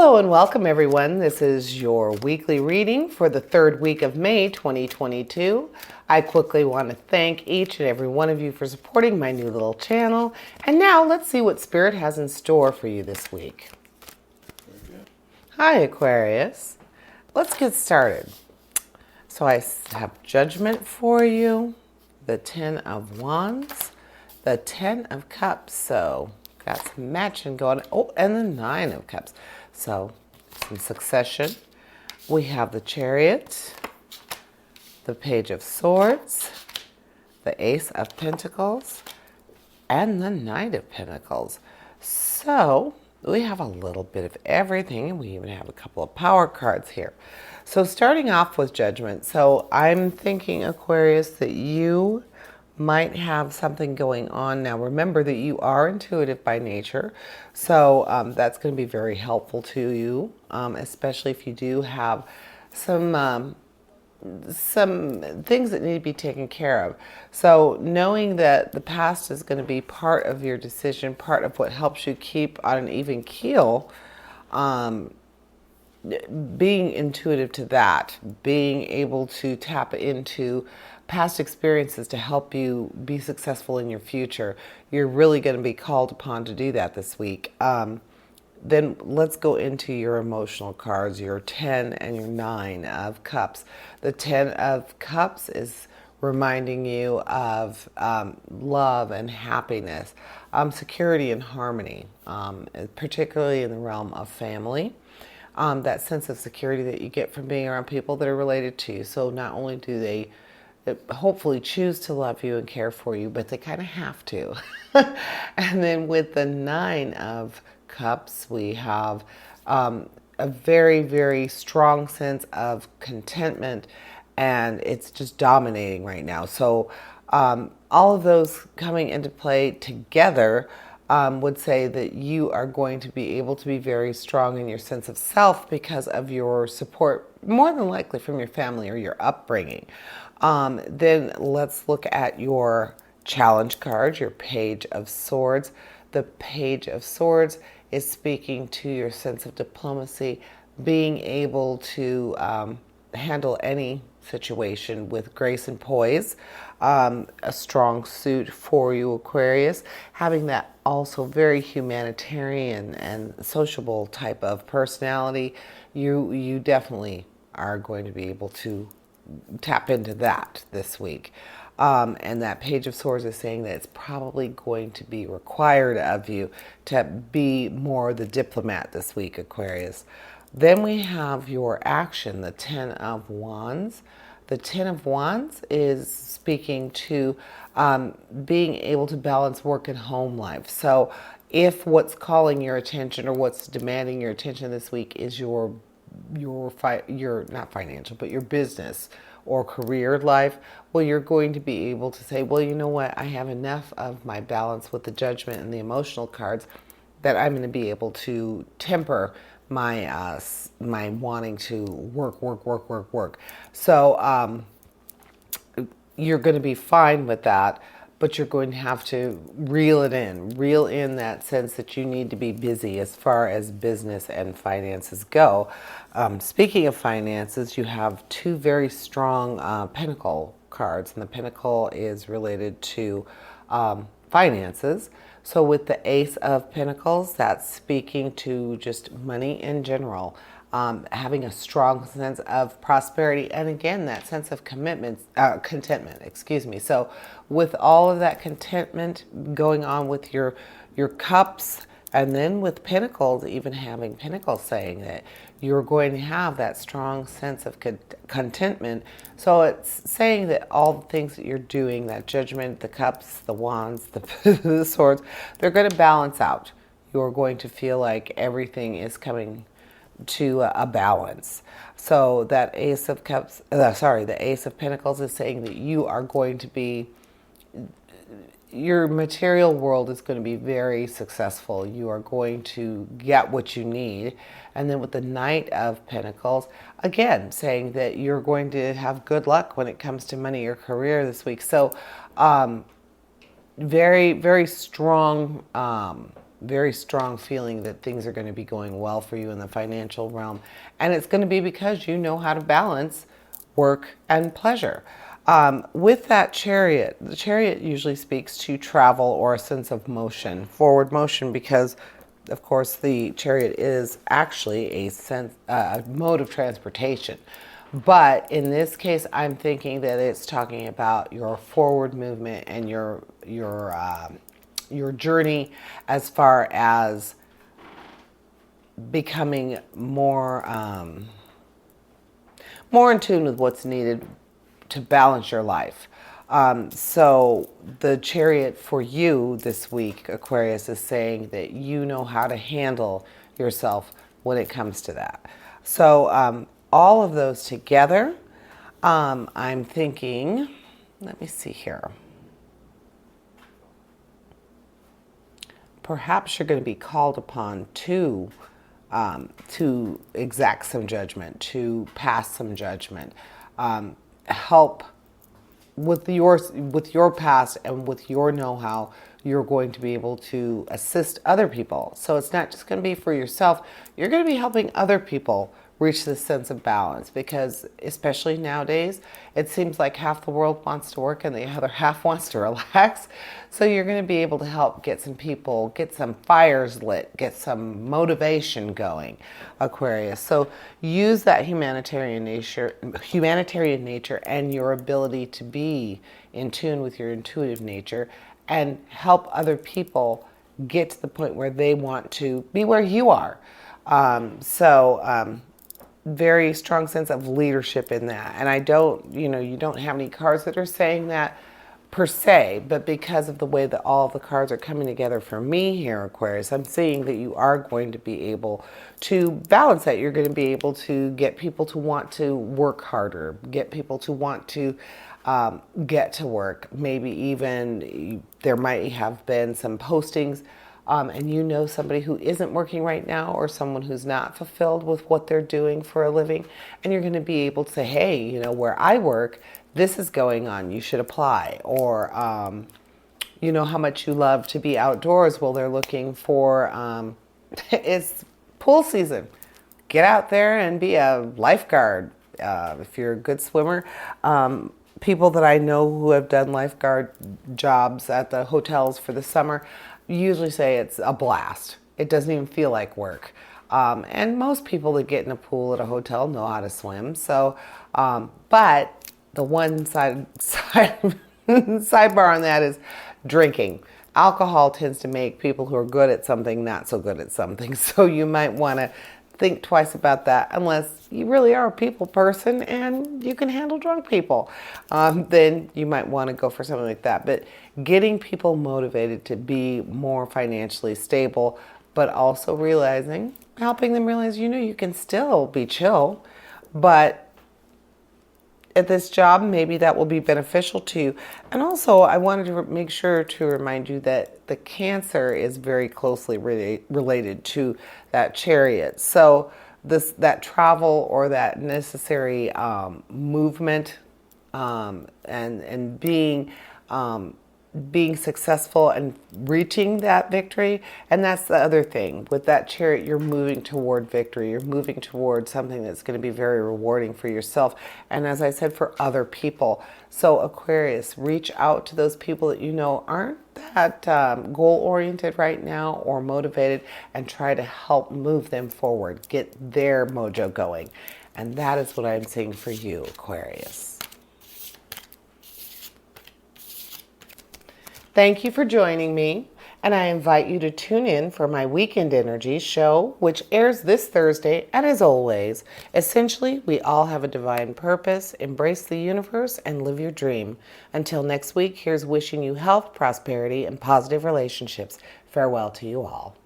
Hello and welcome everyone. This is your weekly reading for the third week of May 2022. I quickly want to thank each and every one of you for supporting my new little channel. And now let's see what Spirit has in store for you this week. Hi Aquarius. Let's get started. So I have Judgment for you, the 10 of Wands, the 10 of Cups. So got some matching going. Oh, and the 9 of Cups. So in succession, we have the Chariot, the Page of Swords, the Ace of Pentacles, and the Knight of Pentacles. So we have a little bit of everything, and we even have a couple of power cards here. So starting off with Judgment. So I'm thinking, Aquarius, that you might have something going on now. Remember that you are intuitive by nature, so that's going to be very helpful to you, especially if you do have some things that need to be taken care of. So knowing that the past is going to be part of your decision, part of what helps you keep on an even keel, being intuitive to that, being able to tap into past experiences to help you be successful in your future. You're really going to be called upon to do that this week. Then let's go into your emotional cards, your 10 and your 9 of Cups. The 10 of Cups is reminding you of love and happiness, security and harmony, particularly in the realm of family. That sense of security that you get from being around people that are related to you. So not only do they hopefully choose to love you and care for you, but they kind of have to. And then with the 9 of Cups, we have a very, very strong sense of contentment, and it's just dominating right now. So all of those coming into play together would say that you are going to be able to be very strong in your sense of self because of your support, more than likely from your family or your upbringing. Then let's look at your challenge card, your Page of Swords. The Page of Swords is speaking to your sense of diplomacy, being able to handle any situation with grace and poise, a strong suit for you, Aquarius, having that also very humanitarian and sociable type of personality. You definitely are going to be able to tap into that this week. And that Page of Swords is saying that it's probably going to be required of you to be more the diplomat this week, Aquarius. Then we have your action, the 10 of Wands. The 10 of Wands is speaking to being able to balance work and home life. So if what's calling your attention or what's demanding your attention this week is your not financial, but your business or career life, well, you're going to be able to say, well, you know what, I have enough of my balance with the Judgment and the emotional cards that I'm going to be able to temper my my wanting to work. So you're going to be fine with that, but you're going to have to reel in that sense that you need to be busy as far as business and finances go. Speaking of finances, you have 2 very strong Pentacle cards, and the Pentacle is related to finances. So with the Ace of Pentacles, that's speaking to just money in general, having a strong sense of prosperity, and again, that sense of contentment, excuse me. So with all of that contentment going on with your cups, and then with Pentacles, even having Pentacles saying that you're going to have that strong sense of contentment. So it's saying that all the things that you're doing, that Judgment, the Cups, the Wands, the Swords, they're going to balance out. You're going to feel like everything is coming to a balance. So that Ace of Cups, the Ace of Pentacles is saying that you are going to be, your material world is going to be very successful. You are going to get what you need. And then with the Knight of Pentacles, again, saying that you're going to have good luck when it comes to money or career this week. So very, very strong very strong feeling that things are going to be going well for you in the financial realm. And it's going to be because you know how to balance work and pleasure. With that chariot, the chariot usually speaks to travel or a sense of motion, forward motion, because of course the chariot is actually a mode of transportation. But in this case, I'm thinking that it's talking about your forward movement and your journey as far as becoming more in tune with what's needed to balance your life. So the chariot for you this week, Aquarius, is saying that you know how to handle yourself when it comes to that. So all of those together, I'm thinking, let me see here. Perhaps you're going to be called upon to exact some judgment, to pass some judgment, help with your past and with your know-how. You're going to be able to assist other people. So it's not just going to be for yourself. You're going to be helping other people reach this sense of balance, because especially nowadays, it seems like half the world wants to work and the other half wants to relax. So you're going to be able to help get some people, get some fires lit, get some motivation going, Aquarius. So use that humanitarian nature and your ability to be in tune with your intuitive nature and help other people get to the point where they want to be where you are. Very strong sense of leadership in that. And you don't have any cards that are saying that per se, but because of the way that all of the cards are coming together for me here, Aquarius, I'm seeing that you are going to be able to balance that. You're going to be able to get people to want to work harder, get people to want to get to work. Maybe even there might have been some postings and you know somebody who isn't working right now, or someone who's not fulfilled with what they're doing for a living, and you're going to be able to say, hey, where I work, this is going on, you should apply. Or you know how much you love to be outdoors. Well, they're looking for it's pool season, get out there and be a lifeguard. If you're a good swimmer, people that I know who have done lifeguard jobs at the hotels for the summer usually say it's a blast. It doesn't even feel like work. And most people that get in a pool at a hotel know how to swim. So, but the one sidebar on that is drinking. Alcohol tends to make people who are good at something not so good at something. So you might want to think twice about that, unless you really are a people person and you can handle drunk people. Then you might want to go for something like that. But getting people motivated to be more financially stable, but also helping them realize, you can still be chill, but at this job, maybe that will be beneficial to you. And also, I wanted to make sure to remind you that the Cancer is very closely related to that Chariot. So that travel or that necessary movement and being successful and reaching that victory. And that's the other thing. With that Chariot, you're moving toward victory. You're moving toward something that's going to be very rewarding for yourself. And as I said, for other people. So Aquarius, reach out to those people that you know aren't that goal-oriented right now or motivated, and try to help move them forward, get their mojo going. And that is what I'm seeing for you, Aquarius. Thank you for joining me, and I invite you to tune in for my Weekend Energy show, which airs this Thursday. And as always, essentially, we all have a divine purpose. Embrace the universe and live your dream. Until next week, here's wishing you health, prosperity, and positive relationships. Farewell to you all.